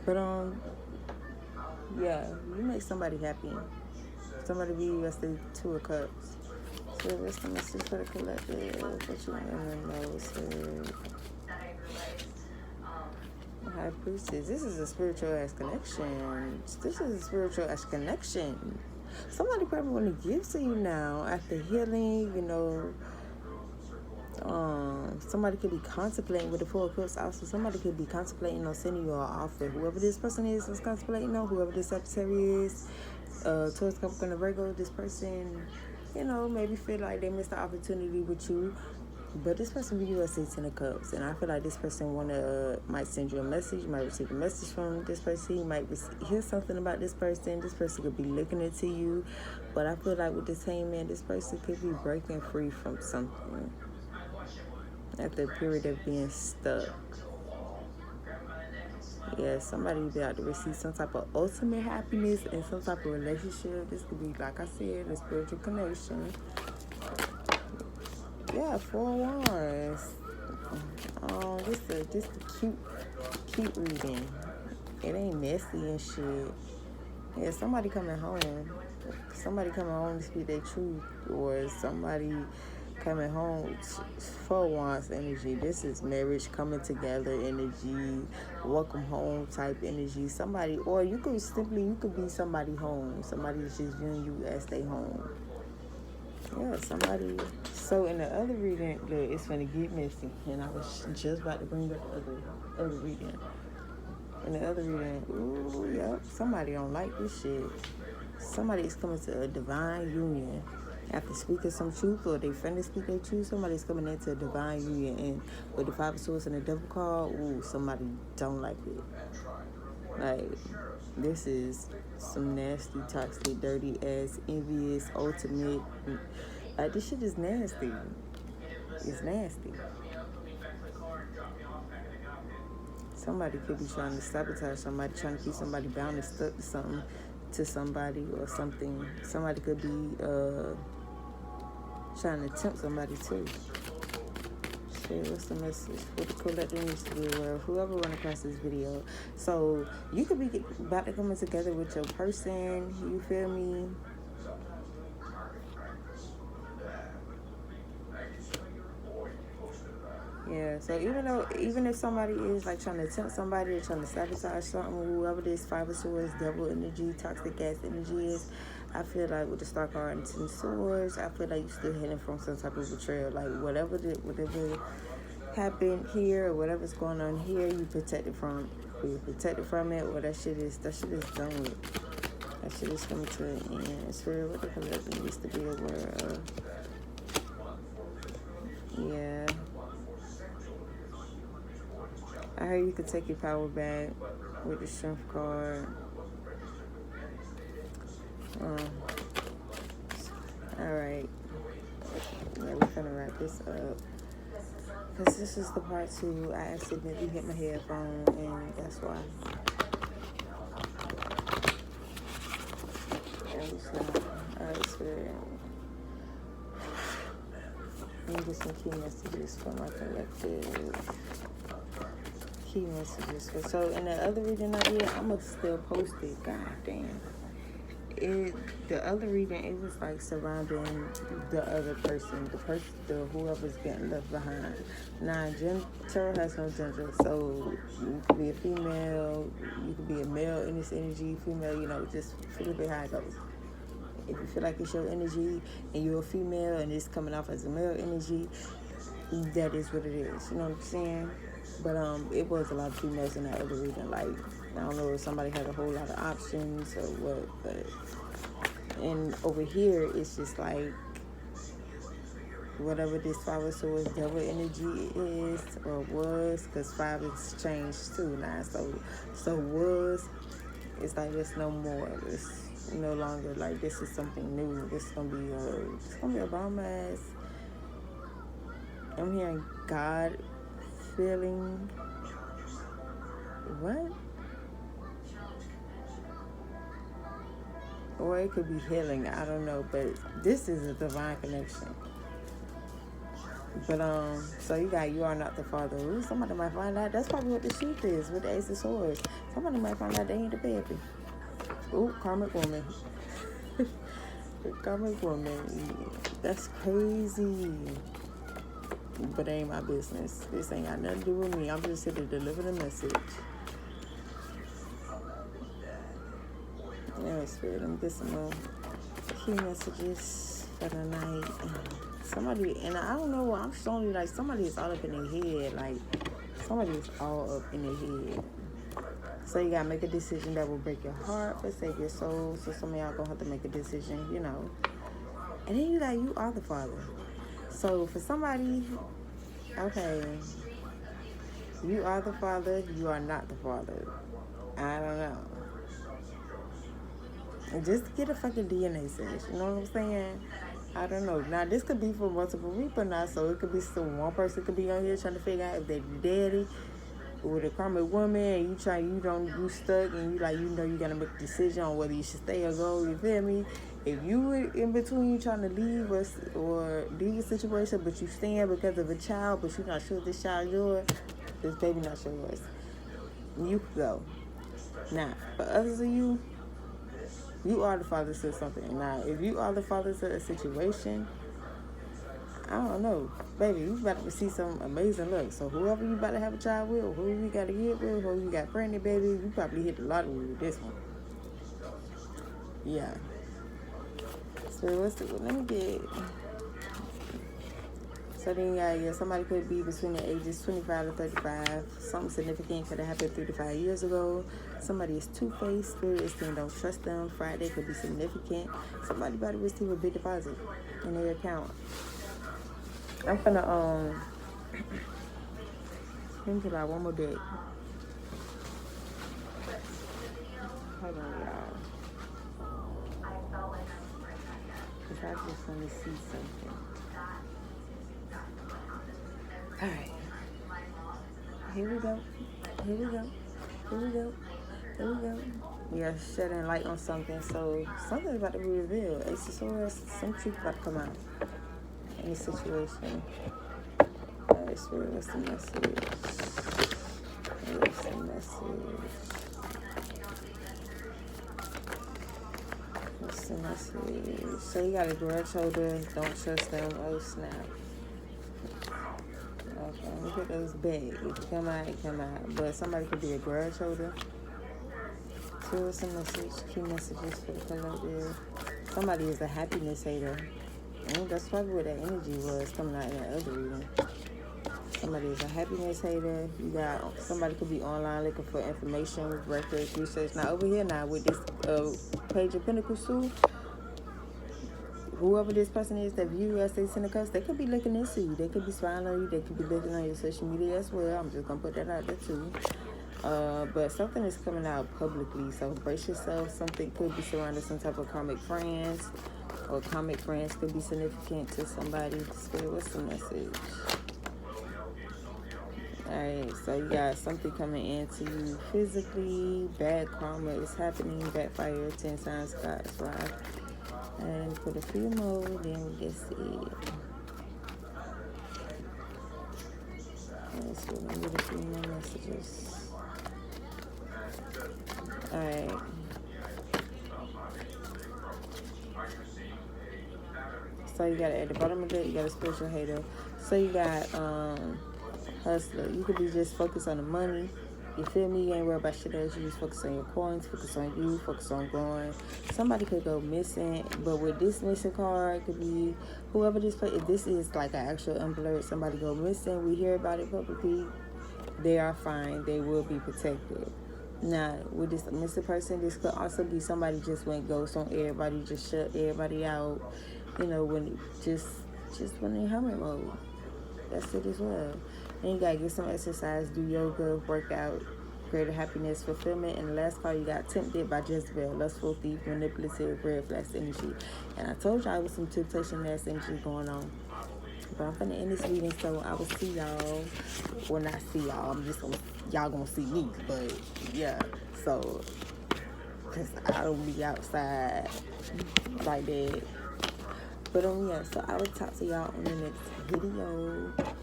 But yeah, you make somebody happy. Somebody be us the 2 of Cups. So what's the message for the collective? What you want to know, sir? High Priestess. This is a spiritual ass connection. This is a spiritual ass connection. Somebody probably want to give to you now after healing, you know. Somebody could be contemplating with the 4 of Cups. Also, somebody could be contemplating on sending you an offer. Whoever this person is contemplating on, whoever this Sagittarius is, Taurus, Capricorn, Virgo, this person, you know, maybe feel like they missed the opportunity with you. But this person be USA 10 of Cups, and I feel like this person might send you a message. You might receive a message from this person. You might hear something about this person. This person could be looking into you. But I feel like with this Hangman, this person could be breaking free from something after a period of being stuck. Yeah, somebody be out to receive some type of ultimate happiness and some type of relationship. This could be, like I said, a spiritual connection. Yeah, 4 Wands. This the cute reading. It ain't messy and shit. Yeah, somebody coming home. Somebody coming home to speak their truth, or somebody coming home. 4 Wands energy. This is marriage coming together energy, welcome home type energy. Somebody, or you could be somebody home. Somebody's just viewing you as they home. Yeah, somebody. So in the other reading, look, it's gonna get messy, and I was just about to bring up the other reading. In the other reading, ooh, yep, somebody don't like this shit. Somebody is coming to a divine union after speaking some truth, or they finna speak their truth. Somebody's coming into a divine union, and with the 5 of Swords and the Devil card, ooh, somebody don't like it. Like, this is some nasty, toxic, dirty ass, envious, ultimate. Like, this shit is nasty. It's nasty. Somebody could be trying to sabotage somebody, trying to keep somebody bound and stuck to somebody or something. Somebody could be trying to tempt somebody too. Shit, what's the message? What the collective needs to be aware of? Whoever run across this video. So you could be about to come together with your person. You feel me? Yeah, so even if somebody is like trying to tempt somebody or trying to sabotage something, whoever this 5 of Swords, devil energy, toxic ass energy is, I feel like with the Star card and 10 of Swords, I feel like you're still heading from some type of betrayal. Like whatever happened here or whatever's going on here, you protected from. You're protected from it, or that shit is done with. That shit is coming to an end. It's for what the collective needs to be aware of. Yeah. I heard you could take your power back with the Strength card. Alright. Yeah, we're gonna wrap this up. Because this is the part 2. I accidentally hit my headphone, and that's why. Alright, so let me get some key messages for my collective. Key messages. So in the other reading I did, I'm gonna still post it. God damn. The other reading, it was like surrounding the other person, whoever's getting left behind. Now, tarot has no gender, so you could be a female, you could be a male in this energy, female, you know, just feel it how it goes. If you feel like it's your energy and you're a female and it's coming off as a male energy, that is what it is. You know what I'm saying? But it was a lot of females in that other reading. Like, I don't know if somebody had a whole lot of options or what, but and over here it's just like whatever this 5 of Swords devil energy is or was, because 5 has changed too now. So was, it's like it's no more. It's no longer like this is something new. This is gonna be a bomb ass. I'm hearing God feeling. What? Or it could be healing. I don't know. But this is a divine connection. But so you are not the father. Ooh, somebody might find out. That's probably what the truth is with the Ace of Swords. Somebody might find out they ain't the baby. Ooh, karmic woman. Karmic woman. That's crazy. But it ain't my business. This ain't got nothing to do with me. I'm just here to deliver the message. Yeah, Spirit, let me get some more key messages for the night. Somebody, and I don't know, I'm strongly like somebody is all up in their head. Like, somebody is all up in their head. So you gotta make a decision that will break your heart but save your soul. So some of y'all gonna have to make a decision, you know. And then you are the father. So for somebody, okay, you are the father, you are not the father. I don't know. And just get a fucking DNA test, you know what I'm saying? I don't know. Now this could be for multiple people now, so it could be still one person could be on here trying to figure out if they're the daddy with a karmic woman, and you stuck, and you gotta make a decision on whether you should stay or go. You feel me? If you in between trying to leave or leave a situation, but you stand because of a child, but you're not sure if this child yours, this baby not yours, you could go. Now, for others of you, you are the father to something. Now, if you are the father to a situation, I don't know, baby, you about to see some amazing luck. So whoever you about to have a child with, or whoever you got to get with, whoever you got pregnant, baby, you probably hit the lottery with this one. Yeah. So let me get. So then somebody could be between the ages 25 to 35. Something significant could have happened 3 to 5 years ago. Somebody is two-faced. Spirit is saying don't trust them. Friday could be significant. Somebody about to receive a big deposit in their account. I'm gonna let me get out one more deck. Hold on, y'all. Cause I just want to see something. All right. Here we go. We are shedding light on something. So something's about to be revealed. Ace of Swords, some truth about to come out in this situation. Alright, Spirit, what's the message? So you got a grudge holder. Don't trust them. Oh, snap. Okay, look at those bags. If you come out, it come out. But somebody could be a grudge holder. So what's the message? Key messages for the collective. Somebody is a happiness hater. That's probably where that energy was coming out in that other reading. Somebody is a happiness hater. You got somebody could be online looking for information, records, research. Now over here now with this Page of Pentacles too. Whoever this person is that view as they send a cuss, they could be looking into you. They could be spying on you. They could be looking on your social media as well. I'm just gonna put that out there too. But something is coming out publicly, so brace yourself. Something could be surrounded some type of karmic friends, or karmic friends could be significant to somebody. Spirit, what's the message? Alright, so you got something coming into you physically. Bad karma is happening. Backfire, 10 signs, God's right. And put a few more, then we just see. Let's see, let me get a few more messages. Alright. So you got at the bottom of it, you got a spiritual hater. So you got hustler. You could be just focused on the money. You feel me? You ain't worried about shit else. You just focus on your coins, focus on you, focus on growing. Somebody could go missing, but with this missing card, it could be whoever this place. If this is like an actual alert, somebody go missing. We hear about it publicly. They are fine. They will be protected. Now, with this missing person, this could also be somebody just went ghost on everybody, just shut everybody out. You know, when just when in hermit mode. That's it as well. And you gotta get some exercise, do yoga, work out, greater happiness, fulfillment. And the last card, you got tempted by Jezebel, lustful thief, manipulative, red flash energy. And I told y'all was some temptation ass energy going on. But I'm finna end this reading, so I will see y'all. Well, not see y'all. I'm just gonna, y'all gonna see me. But yeah, so cause I don't be outside like that. But yeah, so I will talk to y'all on the next video.